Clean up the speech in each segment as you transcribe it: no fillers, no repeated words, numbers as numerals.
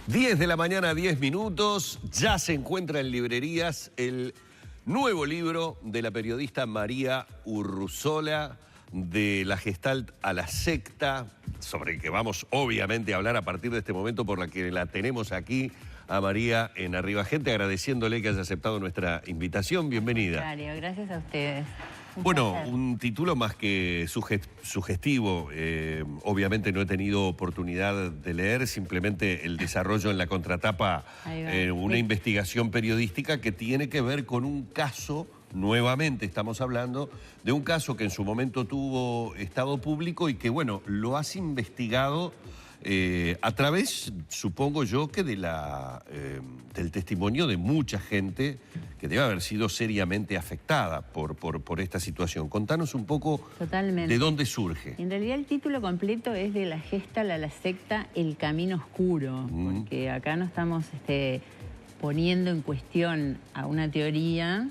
10 de la mañana, 10 minutos. Ya se encuentra en librerías el nuevo libro de la periodista María Urruzola, de la Gestalt a la secta, sobre el que vamos obviamente a hablar a partir de este momento, por la que la tenemos aquí a María en Arriba Gente, agradeciéndole que haya aceptado nuestra invitación. Bienvenida. Gracias a ustedes. Bueno, Placer. un título más que sugestivo. Obviamente no he tenido oportunidad de leer, simplemente el desarrollo en la contratapa, una investigación periodística que tiene que ver con un caso, nuevamente estamos hablando de un caso que en su momento tuvo estado público y que, bueno, lo has investigado a través, supongo yo, que del testimonio de mucha gente que debe haber sido seriamente afectada por esta situación. Contanos un poco. Totalmente. De dónde surge. En realidad el título completo es de la Gestalt a la secta, el camino oscuro, porque acá no estamos poniendo en cuestión a una teoría,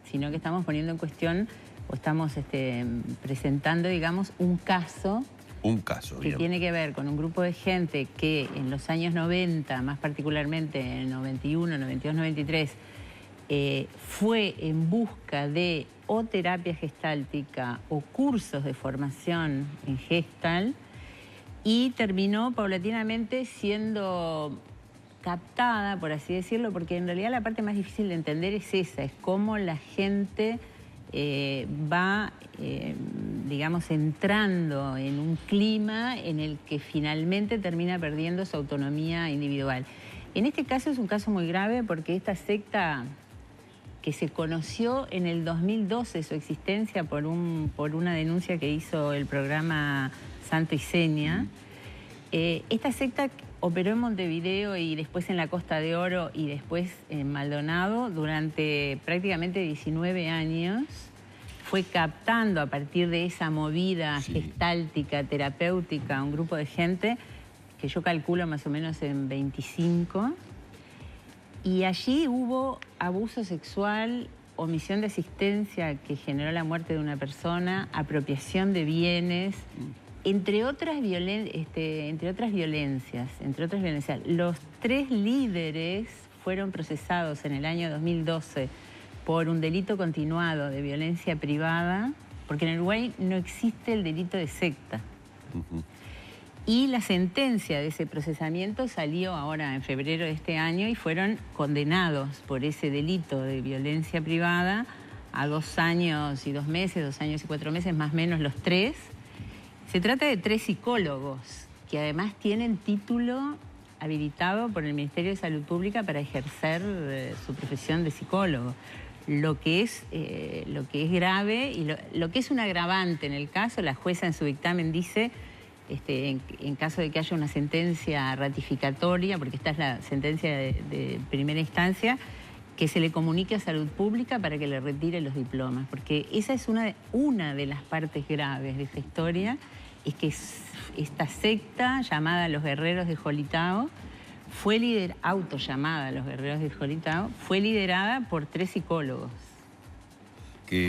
sino que estamos poniendo en cuestión o estamos presentando, digamos, un caso. Un caso, que tiene que ver con un grupo de gente que en los años 90, más particularmente en 91, 92, 93, fue en busca de o terapia gestáltica o cursos de formación en Gestalt y terminó paulatinamente siendo captada, por así decirlo, porque en realidad la parte más difícil de entender es esa, es cómo la gente va, digamos, entrando en un clima en el que finalmente termina perdiendo su autonomía individual. En este caso es un caso muy grave porque esta secta, que se conoció en el 2012 su existencia por una denuncia que hizo el programa Santo y Seña, esta secta operó en Montevideo y después en la Costa de Oro y después en Maldonado durante prácticamente 19 años. Fue captando a partir de esa movida gestáltica, terapéutica, un grupo de gente que yo calculo más o menos en 25. Y allí hubo abuso sexual, omisión de asistencia que generó la muerte de una persona, apropiación de bienes, entre otras violencias. Los 3 líderes fueron procesados en el año 2012 por un delito continuado de violencia privada, porque en Uruguay no existe el delito de secta. Y la sentencia de ese procesamiento salió ahora en febrero de este año y fueron condenados por ese delito de violencia privada a 2 años y 2 meses, 2 años y 4 meses, más o menos los 3. Se trata de 3 psicólogos que además tienen título habilitado por el Ministerio de Salud Pública para ejercer su profesión de psicólogo. Lo que es grave y lo que es un agravante en el caso, la jueza en su dictamen dice, en caso de que haya una sentencia ratificatoria, porque esta es la sentencia de primera instancia, que se le comunique a Salud Pública para que le retire los diplomas, porque esa es una de las partes graves de esta historia, es que esta secta llamada Los Guerreros de Jolitao, autollamada Los Guerreros de Jolitao, fue liderada por 3 psicólogos. Que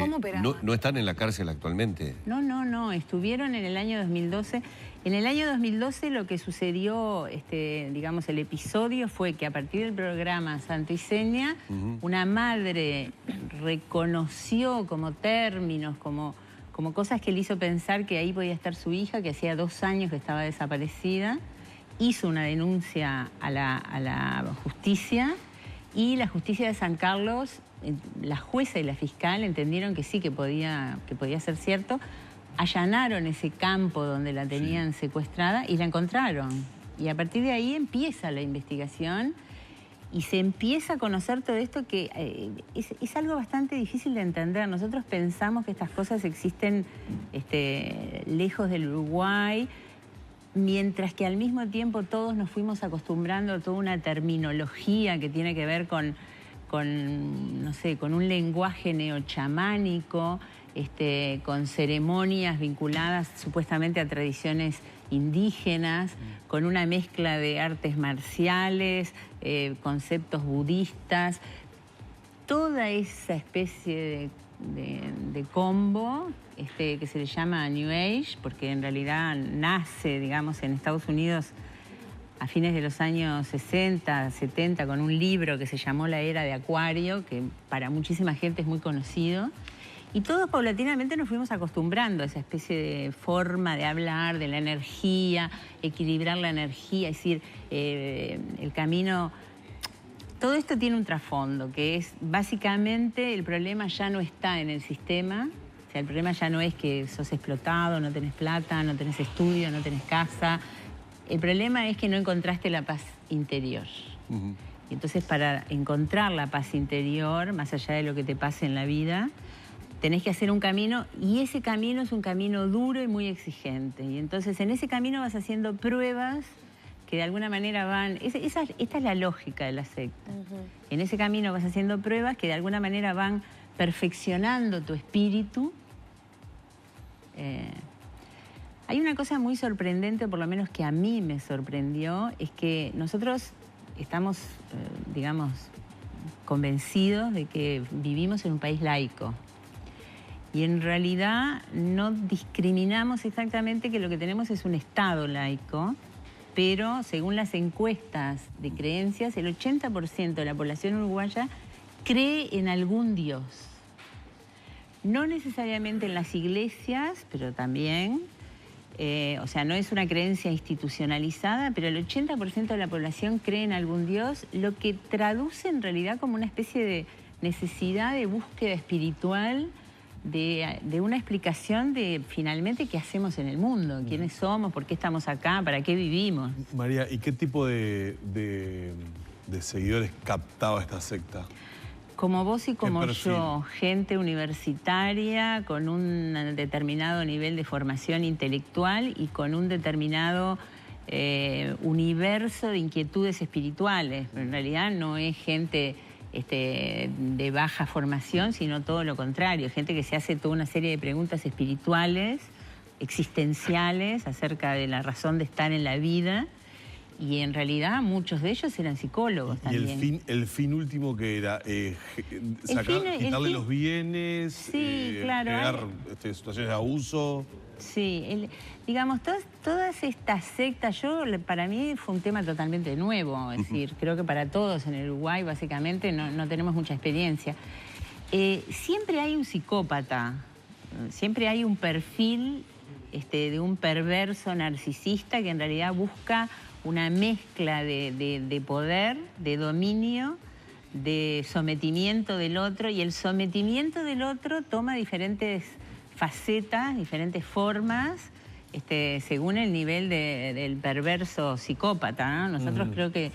no están en la cárcel actualmente. No, estuvieron en el año 2012. En el año 2012 lo que sucedió, digamos, el episodio fue que a partir del programa Santo y Seña, una madre reconoció como términos, como cosas que le hizo pensar que ahí podía estar su hija, que hacía 2 años que estaba desaparecida, hizo una denuncia a la justicia y la justicia de San Carlos, la jueza y la fiscal entendieron que sí, que podía ser cierto, allanaron ese campo donde la tenían secuestrada y la encontraron. Y a partir de ahí empieza la investigación y se empieza a conocer todo esto que es algo bastante difícil de entender. Nosotros pensamos que estas cosas existen lejos del Uruguay, mientras que al mismo tiempo todos nos fuimos acostumbrando a toda una terminología que tiene que ver con un lenguaje neochamánico, con ceremonias vinculadas supuestamente a tradiciones indígenas, con una mezcla de artes marciales, conceptos budistas, toda esa especie de combo que se le llama New Age, porque en realidad nace, digamos, en Estados Unidos a fines de los años 60, 70, con un libro que se llamó La Era de Acuario, que para muchísima gente es muy conocido. Y todos paulatinamente nos fuimos acostumbrando a esa especie de forma de hablar, de la energía, equilibrar la energía, es decir, el camino... Todo esto tiene un trasfondo, que es básicamente el problema ya no está en el sistema. O sea, el problema ya no es que sos explotado, no tenés plata, no tenés estudio, no tenés casa. El problema es que no encontraste la paz interior. Y entonces, para encontrar la paz interior, más allá de lo que te pase en la vida, tenés que hacer un camino, y ese camino es un camino duro y muy exigente. Y entonces en ese camino vas haciendo pruebas que de alguna manera van... Esta es la lógica de la secta. En ese camino vas haciendo pruebas que de alguna manera van perfeccionando tu espíritu. Hay una cosa muy sorprendente, por lo menos que a mí me sorprendió, es que nosotros estamos, digamos, convencidos de que vivimos en un país laico. Y en realidad no discriminamos exactamente que lo que tenemos es un Estado laico, pero según las encuestas de creencias, el 80% de la población uruguaya cree en algún Dios. No necesariamente en las iglesias, pero también, o sea, no es una creencia institucionalizada, pero el 80% de la población cree en algún Dios, lo que traduce en realidad como una especie de necesidad de búsqueda espiritual, de una explicación de finalmente qué hacemos en el mundo, quiénes somos, por qué estamos acá, para qué vivimos. María, ¿y qué tipo de seguidores captaba esta secta? Como vos y como yo, gente universitaria con un determinado nivel de formación intelectual y con un determinado universo de inquietudes espirituales. Pero en realidad no es gente de baja formación, sino todo lo contrario. Gente que se hace toda una serie de preguntas espirituales, existenciales, acerca de la razón de estar en la vida. Y en realidad muchos de ellos eran psicólogos también. ¿Y el fin último que era? ¿Quitarle los bienes? Sí, claro. ¿Crear situaciones de abuso? Sí, digamos, todas estas sectas, para mí fue un tema totalmente nuevo. Es decir, creo que para todos en el Uruguay básicamente no tenemos mucha experiencia. Siempre hay un psicópata, siempre hay un perfil de un perverso narcisista que en realidad busca una mezcla de poder, de dominio, de sometimiento del otro, y el sometimiento del otro toma diferentes facetas, diferentes formas, según el nivel del perverso psicópata, ¿no? Nosotros creo que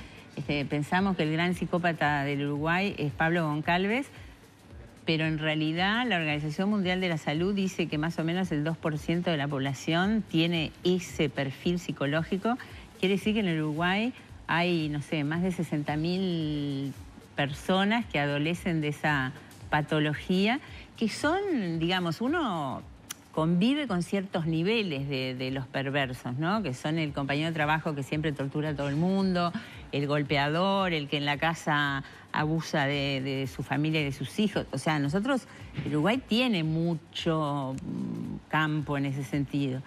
pensamos que el gran psicópata del Uruguay es Pablo Goncalves, pero en realidad la Organización Mundial de la Salud dice que más o menos el 2% de la población tiene ese perfil psicológico. Quiere decir que en el Uruguay hay, no sé, más de 60.000 personas que adolecen de esa patología, que son, digamos, uno convive con ciertos niveles de los perversos, ¿no? Que son el compañero de trabajo que siempre tortura a todo el mundo, el golpeador, el que en la casa abusa de su familia y de sus hijos. O sea, el Uruguay tiene mucho campo en ese sentido.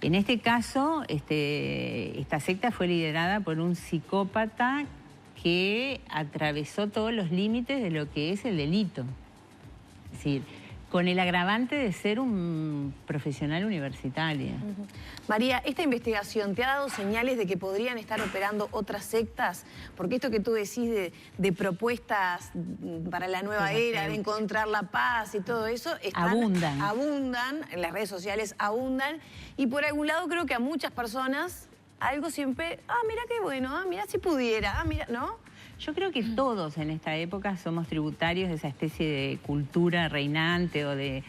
En este caso, esta secta fue liderada por un psicópata que atravesó todos los límites de lo que es el delito. Es decir, con el agravante de ser un profesional universitario. María, ¿esta investigación te ha dado señales de que podrían estar operando otras sectas? Porque esto que tú decís de propuestas para la nueva era, de encontrar la paz y todo eso, abundan, en las redes sociales abundan, y por algún lado creo que a muchas personas algo siempre, mira qué bueno, mira si pudiera, mira, ¿no? Yo creo que todos en esta época somos tributarios de esa especie de cultura reinante o de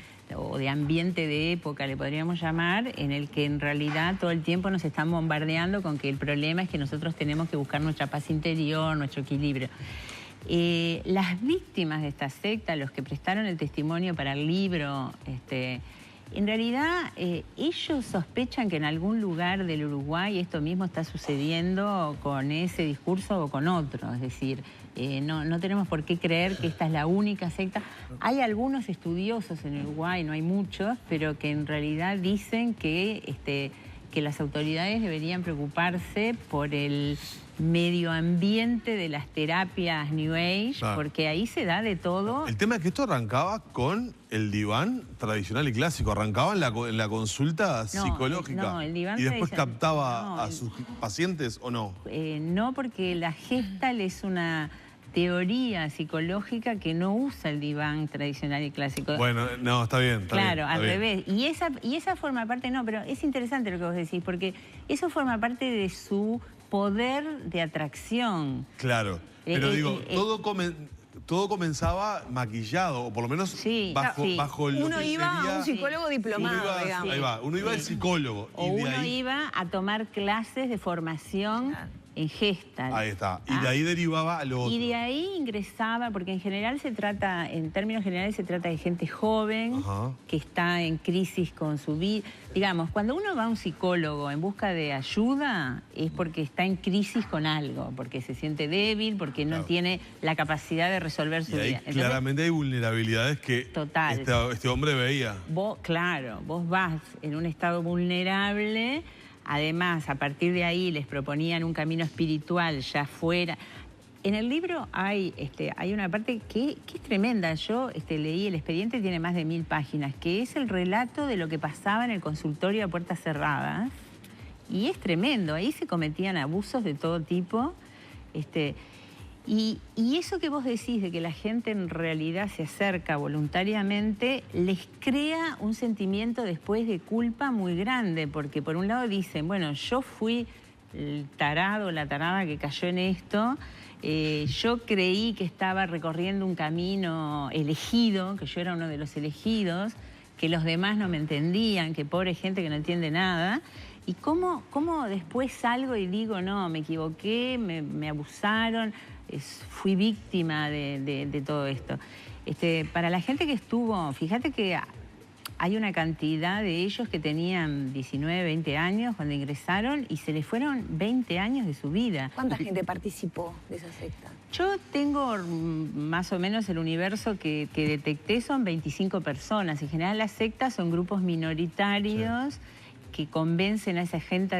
ambiente de época, le podríamos llamar, en el que en realidad todo el tiempo nos están bombardeando con que el problema es que nosotros tenemos que buscar nuestra paz interior, nuestro equilibrio. Las víctimas de esta secta, los que prestaron el testimonio para el libro, en realidad ellos sospechan que en algún lugar del Uruguay esto mismo está sucediendo con ese discurso o con otro. Es decir, no tenemos por qué creer que esta es la única secta. Hay algunos estudiosos en Uruguay, no hay muchos, pero que en realidad dicen que que las autoridades deberían preocuparse por el medio ambiente de las terapias New Age, Claro. porque ahí se da de todo. El tema es que esto arrancaba con el diván tradicional y clásico. Arrancaba en la consulta psicológica. No, el diván y después tradicional. captaba No, a sus pacientes, ¿o no? No, porque la Gestalt es una teoría psicológica que no usa el diván tradicional y clásico. Bueno, no, está bien. Claro, bien, al está bien. revés. Y esa forma parte, no, pero es interesante lo que vos decís, porque eso forma parte de su poder de atracción. Claro, pero digo, todo comenzaba maquillado, o por lo menos Sí, bajo lo Uno que iba sería... a un psicólogo diplomado, digamos. Ahí va, uno iba al psicólogo. O y de uno ahí, iba a tomar clases de formación en Gestalt. Ahí está. Y de ahí derivaba a lo otro. Y de ahí ingresaba, porque en general se trata, en términos generales se trata de gente joven, Ajá. que está en crisis con su vida. Digamos, cuando uno va a un psicólogo en busca de ayuda, es porque está en crisis con algo, porque se siente débil, porque no tiene la capacidad de resolver su Y ahí vida. Entonces, claramente hay vulnerabilidades que Total. este hombre veía. vos vas en un estado vulnerable. Además, a partir de ahí les proponían un camino espiritual ya fuera. En el libro hay una parte que es tremenda. Yo leí el expediente, tiene más de 1000 páginas, que es el relato de lo que pasaba en el consultorio a puertas cerradas. Y es tremendo. Ahí se cometían abusos de todo tipo. Y eso que vos decís de que la gente en realidad se acerca voluntariamente, les crea un sentimiento después de culpa muy grande, porque por un lado dicen, bueno, yo fui el tarado, la tarada que cayó en esto, yo creí que estaba recorriendo un camino elegido, que yo era uno de los elegidos, que los demás no me entendían, que pobre gente que no entiende nada. ¿Y cómo después salgo y digo, no, me equivoqué, me abusaron, fui víctima de todo esto? Para la gente que estuvo, fíjate que hay una cantidad de ellos que tenían 19, 20 años cuando ingresaron y se les fueron 20 años de su vida. ¿Cuánta gente participó de esa secta? Yo tengo más o menos el universo que detecté, son 25 personas. En general las sectas son grupos minoritarios que convencen a esa gente,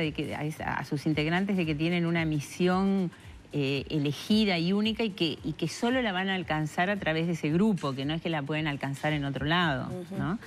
a sus integrantes, de que tienen una misión elegida y única y que solo la van a alcanzar a través de ese grupo, que no es que la pueden alcanzar en otro lado, ¿no?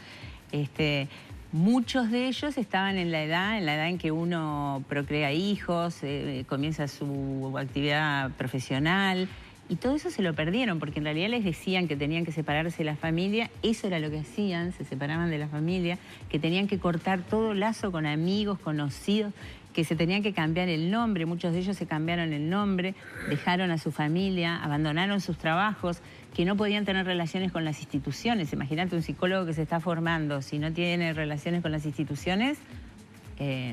Muchos de ellos estaban en la edad en que uno procrea hijos, comienza su actividad profesional, y todo eso se lo perdieron, porque en realidad les decían que tenían que separarse de la familia, eso era lo que hacían, se separaban de la familia, que tenían que cortar todo lazo con amigos, conocidos, que se tenían que cambiar el nombre, muchos de ellos se cambiaron el nombre, dejaron a su familia, abandonaron sus trabajos, que no podían tener relaciones con las instituciones. Imagínate un psicólogo que se está formando, si no tiene relaciones con las instituciones,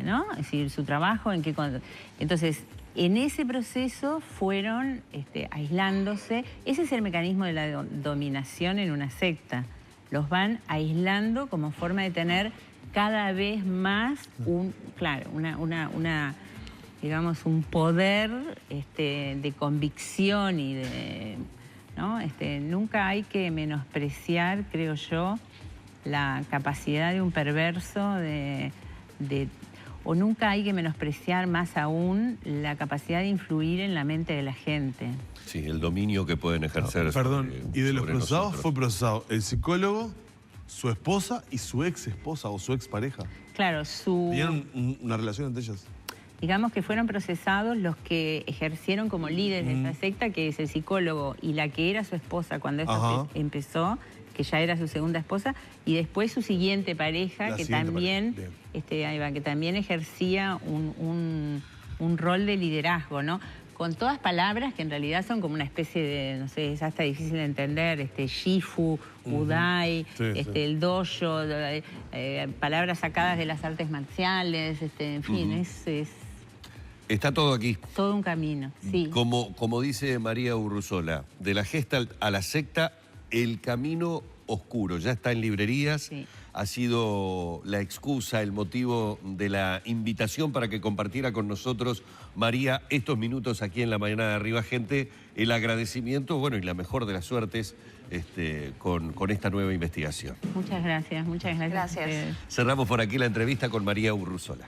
¿no? Es decir, su trabajo, entonces, en ese proceso fueron aislándose. Ese es el mecanismo de la dominación en una secta. Los van aislando como forma de tener cada vez más digamos, un poder de convicción y ¿no? Nunca hay que menospreciar, creo yo, la capacidad de un perverso o nunca hay que menospreciar más aún la capacidad de influir en la mente de la gente. Sí, el dominio que pueden ejercer. Perdón, y de los sobre procesados nosotros. fue procesado el psicólogo, su esposa y su ex esposa o su ex pareja. Claro, ¿Tenían una relación entre ellas? digamos que fueron procesados los que ejercieron como líderes de esta secta, que es el psicólogo y la que era su esposa cuando esto empezó, que ya era su segunda esposa, y después su siguiente pareja, que también, que también ejercía un rol de liderazgo, ¿no? Con todas palabras que en realidad son como una especie de, no sé, es hasta difícil de entender, Shifu, Udai, el dojo, palabras sacadas de las artes marciales, en fin, es está todo aquí. todo un camino, sí. Como dice María Urruzola, de la Gestalt a la secta, el camino oscuro, ya está en librerías. Sí. Ha sido la excusa, el motivo de la invitación para que compartiera con nosotros, María, estos minutos aquí en La Mañana de Arriba Gente, el agradecimiento, bueno, y la mejor de las suertes con esta nueva investigación. Muchas gracias, muchas gracias. Gracias. Cerramos por aquí la entrevista con María Urruzola.